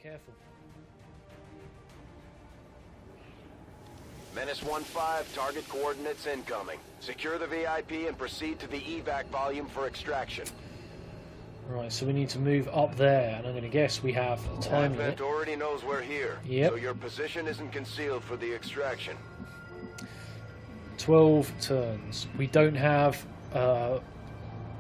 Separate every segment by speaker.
Speaker 1: careful.
Speaker 2: Menace 1-5, target coordinates incoming. Secure the VIP and proceed to the evac volume for extraction.
Speaker 1: Right, so we need to move up there, and I'm going to guess we have a time limit.
Speaker 2: Advent already knows we're here, so your position isn't concealed for the extraction.
Speaker 1: 12 turns. We don't have,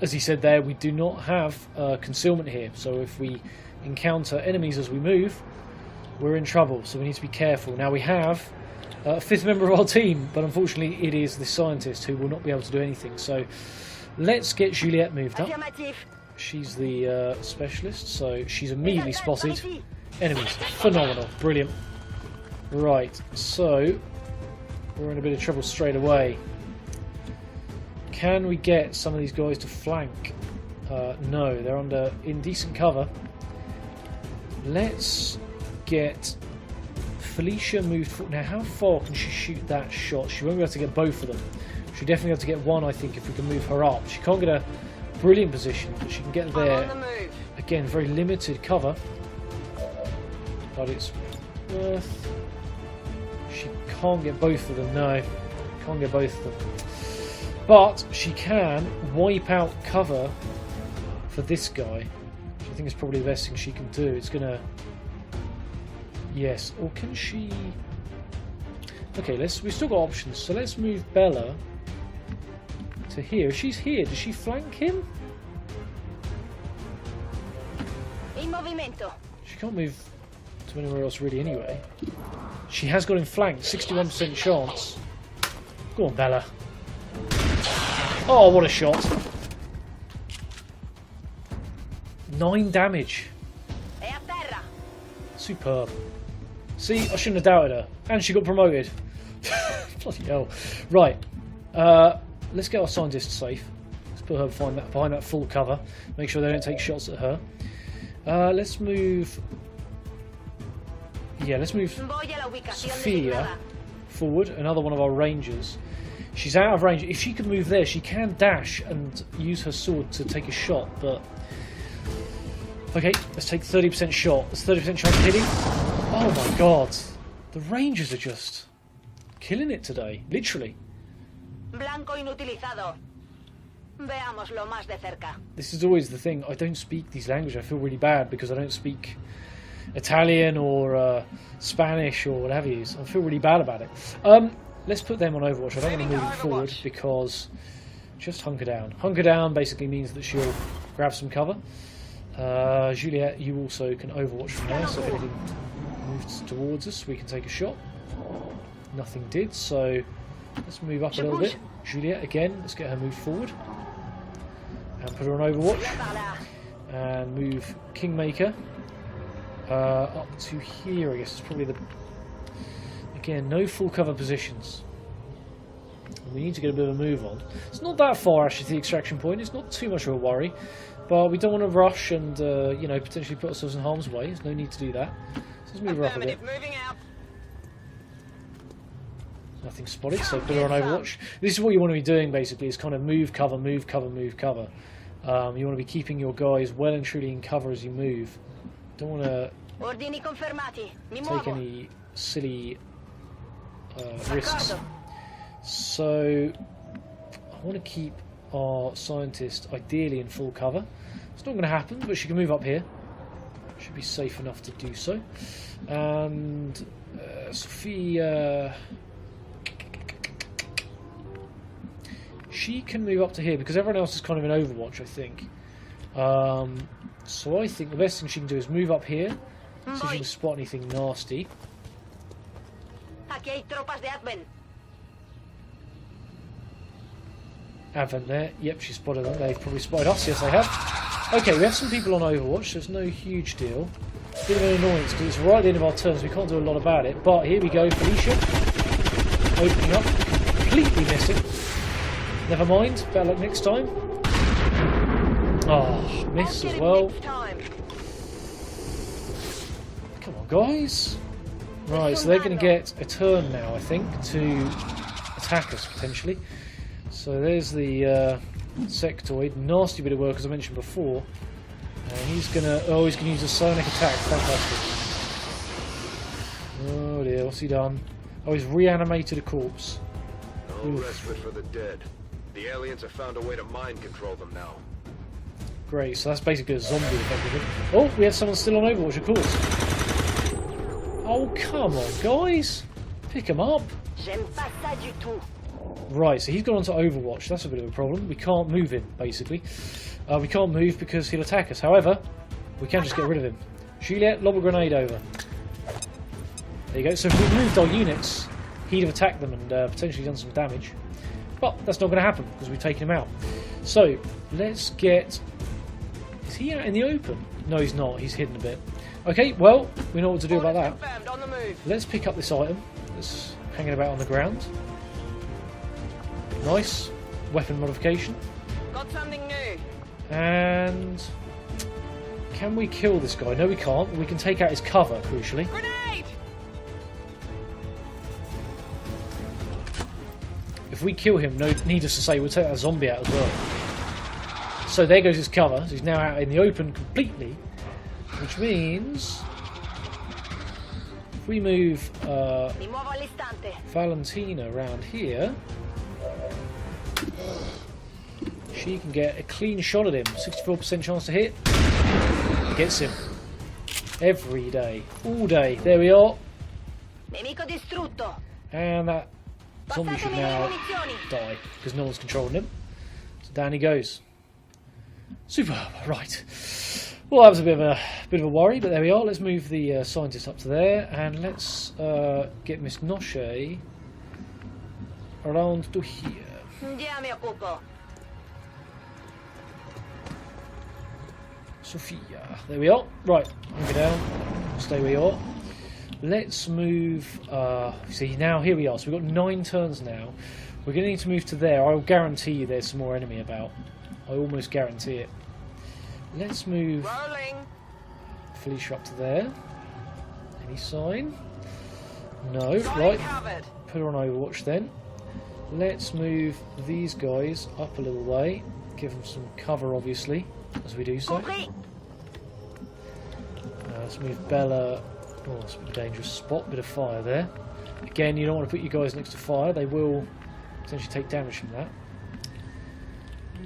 Speaker 1: as he said there, we do not have concealment here. So if we encounter enemies as we move, we're in trouble. So we need to be careful. Now we have a fifth member of our team, but unfortunately it is the scientist who will not be able to do anything. So let's get Juliet moved up. She's the specialist, so she's immediately spotted enemies. Phenomenal. Brilliant. Right, so we're in a bit of trouble straight away. Can we get some of these guys to flank? No, they're under indecent cover. Let's get Felicia moved forward. Now, how far can she shoot that shot? She won't be able to get both of them. She'll definitely have to get one, I think, if we can move her up. She can't get a brilliant position, but she can get there. Again, very limited cover, but it's worth. She can't get both of them. No, can't get both of them. But she can wipe out cover for this guy, which I think is probably the best thing she can do. It's gonna. Yes, or can she? Okay, we've still got options. So let's move Bella to here. If she's here, does she flank him? She can't move to anywhere else really anyway. She has got him flanked, 61% chance. Go on, Bella. Oh, what a shot. 9 damage. Superb. See, I shouldn't have doubted her. And she got promoted. Bloody hell. Right. Let's get our scientist safe. Let's put her behind that full cover. Make sure they don't take shots at her. Let's move... Yeah, let's move Sophia forward. Another one of our rangers. She's out of range. If she can move there, she can dash and use her sword to take a shot, but... Okay, let's take 30% shot. That's 30% chance of hitting. Oh my god. The rangers are just killing it today. Literally.
Speaker 3: Blanco inutilizado. Veámoslo más de cerca.
Speaker 1: This is always the thing. I don't speak these languages. I feel really bad because I don't speak Italian or Spanish or what have you. So I feel really bad about it. Let's put them on Overwatch. I don't want to move it forward because just hunker down. Hunker down basically means that she'll grab some cover. Juliet, you also can Overwatch from there, so if anything moves towards us, we can take a shot. Nothing did, so let's move up a little bit. Juliet, again, let's get her moved forward. And put her on Overwatch. And move Kingmaker up to here, I guess. It's probably the... Again, no full cover positions. We need to get a bit of a move on. It's not that far, actually, to the extraction point. It's not too much of a worry. But we don't want to rush and, you know, potentially put ourselves in harm's way. There's no need to do that. So let's move her up a bit. Nothing spotted, so put her on Overwatch. This is what you want to be doing, basically, is kind of move, cover, move, cover, move, cover. You want to be keeping your guys well and truly in cover as you move. Don't want to take any silly risks. So I want to keep our scientist ideally in full cover. It's not going to happen, but she can move up here. Should be safe enough to do so. And Sophia, she can move up to here because everyone else is kind of in Overwatch, I think. So I think the best thing she can do is move up here, see if she can spot anything nasty. Advent there. Yep, she spotted them. They've probably spotted us. Yes, they have. Okay, we have some people on Overwatch, so it's no huge deal. Bit of an annoyance because it's right at the end of our turns. We can't do a lot about it. But here we go, Felicia. Opening up. Completely missing. Never mind. Better luck next time. Oh, miss as well. Come on, guys. Right, so they're going to get a turn now, I think, to attack us, potentially. So there's the sectoid, nasty bit of work as I mentioned before. And he's gonna use a psionic attack. Fantastic. dear. What's he done? Oh, he's reanimated a corpse.
Speaker 2: No respite for the dead. The aliens have found a way to mind control them now.
Speaker 1: Great, so that's basically a zombie effectively. Oh, we have someone still on Overwatch, of course. Oh, come on, guys. Pick him up.
Speaker 3: J'aime pas ça du tout.
Speaker 1: Right, so he's gone on to Overwatch. That's a bit of a problem. We can't move him, basically. We can't move because he'll attack us. However, we can just get rid of him. Juliet, lob a grenade over. There you go. So if we moved our units, he'd have attacked them and potentially done some damage. But that's not going to happen because we've taken him out. So, let's get... Is he out in the open? No, he's not. He's hidden a bit. Okay, well, we know what to do about that. Let's pick up this item that's hanging about on the ground. Nice. Weapon modification.
Speaker 3: Got something new.
Speaker 1: And... Can we kill this guy? No, we can't. We can take out his cover, crucially.
Speaker 3: Grenade!
Speaker 1: If we kill him, no, needless to say, we'll take that zombie out as well. So there goes his cover. So he's now out in the open completely. Which means... If we move
Speaker 3: Mi muovo all'istante.
Speaker 1: Valentina around here... She can get a clean shot at him. 64% chance to hit. Gets him. Every day. All day. There we are.
Speaker 3: Nemico distrutto.
Speaker 1: And that zombie should now die. Because no one's controlling him. So down he goes. Superb. Right. Well, that was a bit of a worry, but there we are. Let's move the scientist up to there. And let's get Miss Noche around to here.
Speaker 3: Ya me ocupo.
Speaker 1: Sophia. There we are. Right, go down. Stay where you are. Let's move. See, now here we are. So we've got 9 turns now. We're going to need to move to there. I'll guarantee you there's some more enemy about. I almost guarantee it. Let's move Felicia up to there. Any sign? No. Right. Put her on Overwatch then. Let's move these guys up a little way. Give them some cover, obviously, as we do so. Let's move Bella. Oh, that's a bit of a dangerous spot. Bit of fire there. Again, you don't want to put your guys next to fire. They will potentially take damage from that.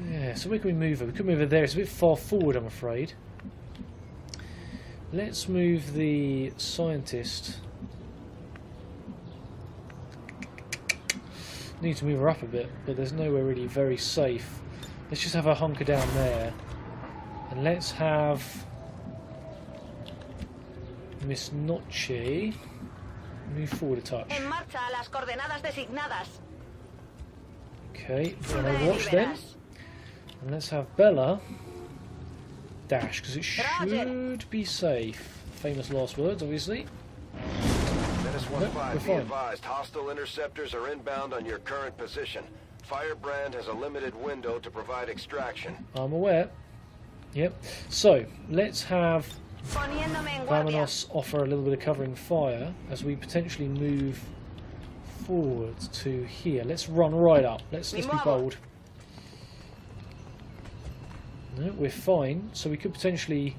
Speaker 1: Yeah, so where can we move her? We could move her there. It's a bit far forward, I'm afraid. Let's move the scientist. Need to move her up a bit, but there's nowhere really very safe. Let's just have her hunker down there. And let's have Miss Noche move forward a touch.
Speaker 3: En marcha a las coordenadas designadas.
Speaker 1: Okay, on Overwatch then. And let's have Bella dash, because it should be safe. Famous last words, obviously.
Speaker 2: Menace 1-5,
Speaker 1: we're
Speaker 2: be
Speaker 1: fine.
Speaker 2: advised, hostile interceptors are inbound on your current position. Firebrand has a limited window to provide extraction.
Speaker 1: I'm aware. Yep. So, let's have
Speaker 3: Poniéndome en guardia.
Speaker 1: Vamonos offer a little bit of covering fire as we potentially move forward to here. Let's run right up. Let's be bold. No, we're fine. So we could potentially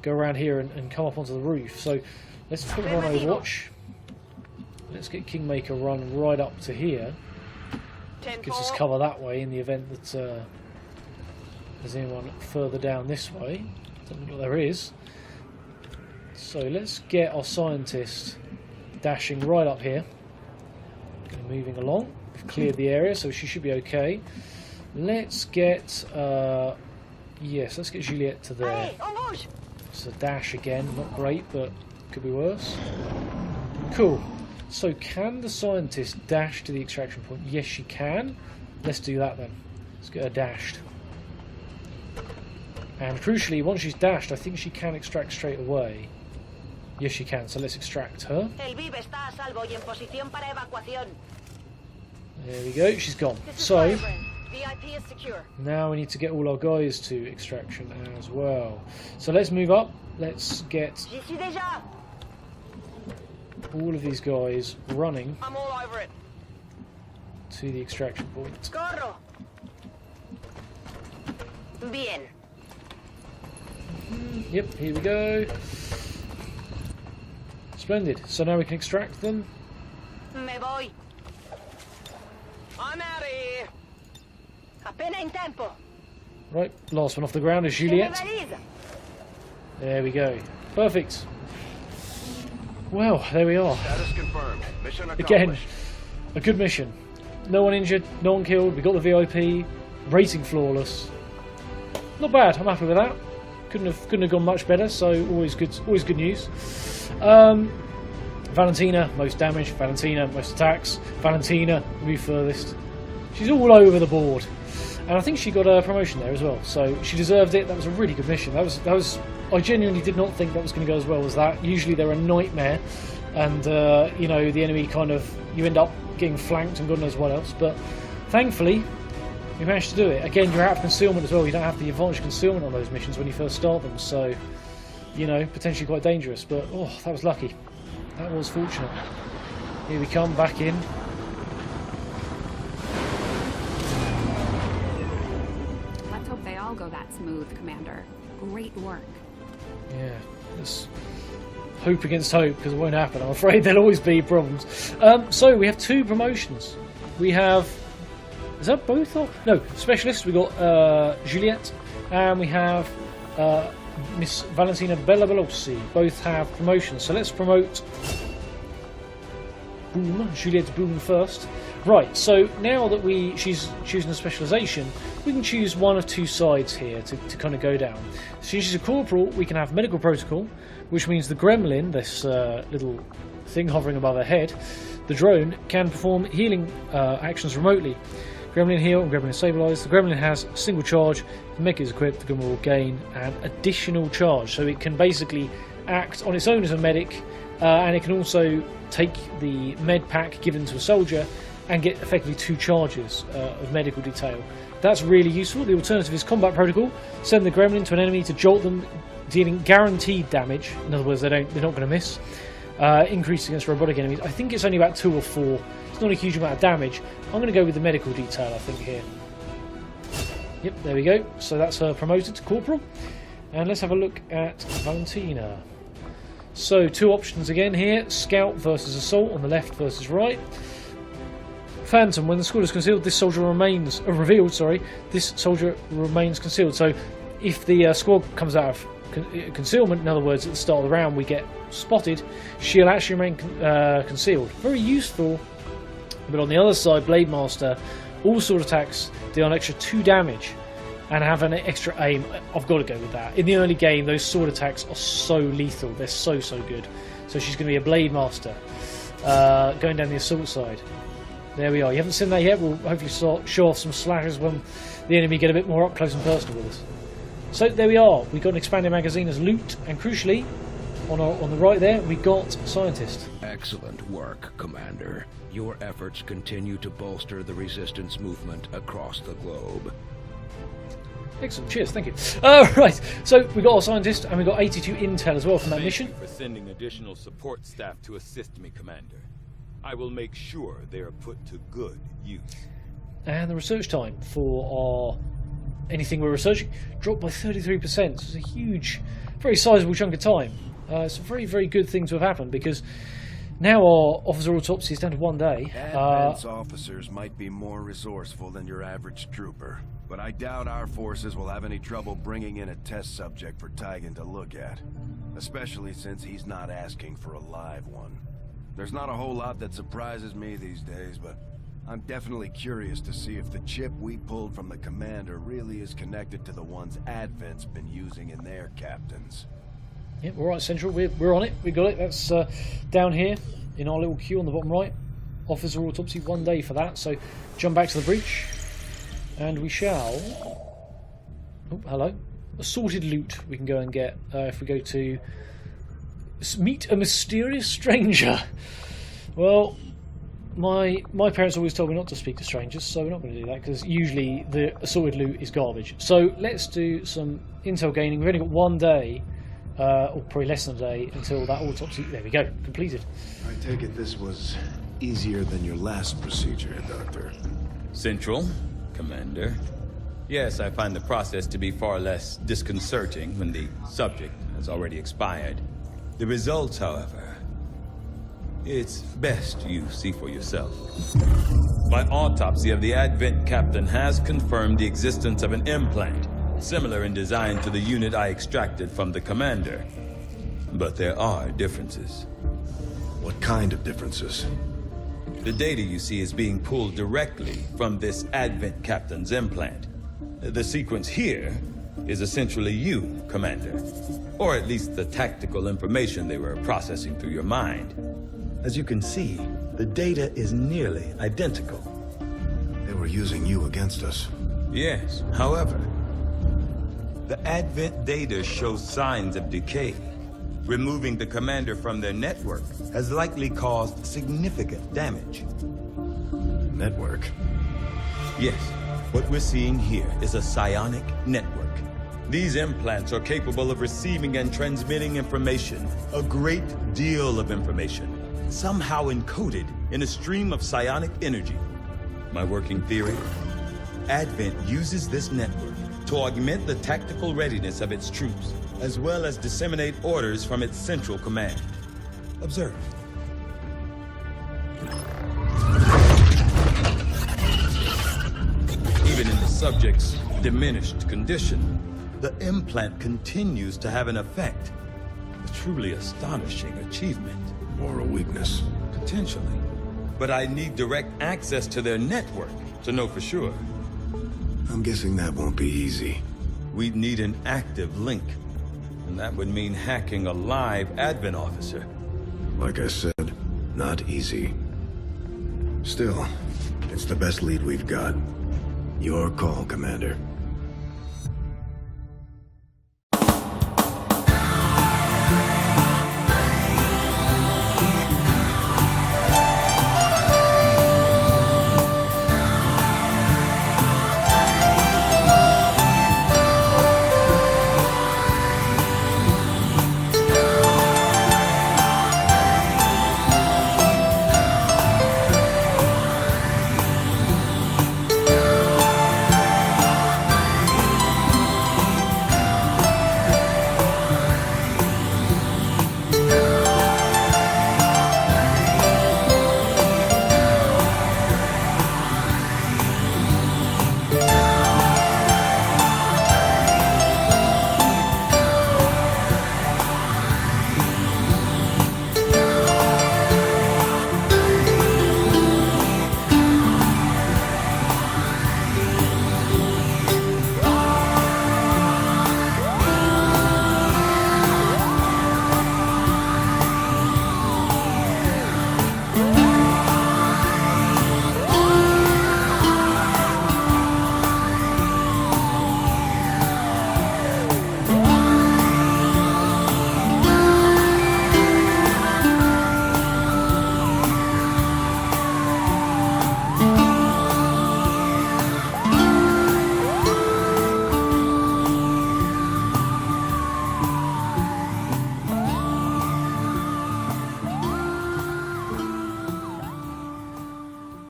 Speaker 1: go around here and come up onto the roof. So let's put her on Overwatch. Let's get Kingmaker run right up to here. Gives us cover that way in the event that there's anyone further down this way. Don't think there is. So let's get our scientist dashing right up here. Moving along. We've cleared the area, so she should be okay. Let's get yes, let's get Juliet to there. It's a dash again, not great, but could be worse. Cool. So can the scientist dash to the extraction point? Yes, she can. Let's do that then. Let's get her dashed. And crucially, once she's dashed, I think she can extract straight away. Yes, she can, so let's extract her. There we go, she's gone. So, now we need to get all our guys to extraction as well. So let's move up. Let's get all of these guys running to the extraction point.
Speaker 3: Bien.
Speaker 1: Yep, here we go. Splendid. So now we can extract them.
Speaker 3: Me voy.
Speaker 2: I'm out of here.
Speaker 3: Apenas en tempo.
Speaker 1: Right, last one off the ground is Juliet. There we go. Perfect. Well, there we are.
Speaker 2: Status confirmed. Mission accomplished.
Speaker 1: Again, a good mission. No one injured, no one killed. We got the VIP. Rating flawless. Not bad. I'm happy with that. Couldn't have gone much better. So always good news. Valentina, most damage. Valentina, most attacks. Valentina, move furthest. She's all over the board. And I think she got a promotion there as well, so she deserved it. That was a really good mission. That was. I genuinely did not think that was going to go as well as that. Usually they're a nightmare, and you know, the enemy kind of, you end up getting flanked and God knows what else. But thankfully, we managed to do it. Again, you're out of concealment as well. You don't have the advantage of concealment on those missions when you first start them, so you know, potentially quite dangerous. But oh, that was lucky. That was fortunate. Here we come back in.
Speaker 4: I'll go that smooth, Commander. Great work.
Speaker 1: Yeah, let's hope against hope, because it won't happen. I'm afraid there'll always be problems. So we have 2 promotions. We have, is that both? No, specialists. We got Juliet, and we have Miss Valentina Bellabellossi. Both have promotions. So let's promote Boom, Juliet Boom first. Right, so now that she's choosing a specialisation, we can choose one of 2 sides here to kind of go down. So she's a corporal, we can have medical protocol, which means the gremlin, this little thing hovering above her head, the drone, can perform healing actions remotely. Gremlin heal and gremlin stabilise. The gremlin has a single charge. The mech is equipped, the gremlin will gain an additional charge. So it can basically act on its own as a medic, and it can also take the med pack given to a soldier and get effectively 2 charges of medical detail. That's really useful. The alternative is combat protocol. Send the gremlin to an enemy to jolt them, dealing guaranteed damage. In other words, they're not going to miss. Increase against robotic enemies. I think it's only about 2 or 4. It's not a huge amount of damage. I'm going to go with the medical detail, I think, here. Yep, there we go. So that's her promoted to corporal. And let's have a look at Valentina. So 2 options again here. Scout versus assault on the left versus right. Phantom, when the squad is concealed, this soldier remains revealed. Sorry, this soldier remains concealed. So, if the squad comes out of concealment, in other words, at the start of the round we get spotted, she'll actually remain concealed. Very useful. But on the other side, Blade Master, all sword attacks deal an extra 2 damage and have an extra aim. I've got to go with that. In the early game, those sword attacks are so lethal. They're so good. So she's going to be a Blade Master going down the assault side. There we are. You haven't seen that yet. We'll hopefully show off some slashes when the enemy get a bit more up close and personal with us. So there we are. We've got an expanded magazine as loot, and crucially, on the right there, we got Scientist.
Speaker 5: Excellent work, Commander. Your efforts continue to bolster the resistance movement across the globe.
Speaker 1: Excellent. Cheers. Thank you. Right. So we got our Scientist, and we got 82 intel as well from that mission.
Speaker 6: Thank you for sending additional support staff to assist me, Commander. I will make sure they are put to good use.
Speaker 1: And the research time for our anything we're researching dropped by 33%. So it's a huge, very sizable chunk of time. It's a very good thing to have happened, because now our officer autopsy is down to 1 day.
Speaker 7: Advance officers might be more resourceful than your average trooper, but I doubt our forces will have any trouble bringing in a test subject for Tygan to look at, especially since he's not asking for a live one. There's not a whole lot that surprises me these days, but I'm definitely curious to see if the chip we pulled from the commander really is connected to the ones Advent's been using in their captains.
Speaker 1: Yep, all right, Central. We're on it. We got it. That's down here in our little queue on the bottom right. Officer autopsy, 1 day for that. So jump back to the breach, and we shall. Oh, hello. Assorted loot we can go and get if we go to meet a mysterious stranger. Well, my parents always told me not to speak to strangers, so we're not going to do that, because usually the assorted loot is garbage. So let's do some intel gaining. We've only got 1 day, or probably less than a day, until that autopsy. There we go, completed.
Speaker 7: I take it this was easier than your last procedure, Doctor.
Speaker 6: Central, Commander. Yes, I find the process to be far less disconcerting when the subject has already expired. The results, however, It's best you see for yourself. My autopsy of the Advent captain has confirmed the existence of an implant, similar in design to the unit I extracted from the commander. But there are differences.
Speaker 7: What kind of differences?
Speaker 6: The data you see is being pulled directly from this Advent captain's implant. The sequence here is essentially you, Commander. Or at least the tactical information they were processing through your mind. As you can see, the data is nearly identical.
Speaker 7: They were using you against us.
Speaker 6: Yes, however, the Advent data shows signs of decay. Removing the commander from their network has likely caused significant damage.
Speaker 7: Network?
Speaker 6: Yes, what we're seeing here is a psionic network. These implants are capable of receiving and transmitting information, a great deal of information, somehow encoded in a stream of psionic energy. My working theory? Advent uses this network to augment the tactical readiness of its troops, as well as disseminate orders from its central command. Observe. Even in the subject's diminished condition, the implant continues to have an effect. A truly astonishing achievement.
Speaker 7: Or a weakness?
Speaker 6: Potentially. But I need direct access to their network to know for sure.
Speaker 7: I'm guessing that won't be easy.
Speaker 6: We'd need an active link. And that would mean hacking a live Advent officer.
Speaker 7: Like I said, not easy. Still, it's the best lead we've got. Your call, Commander.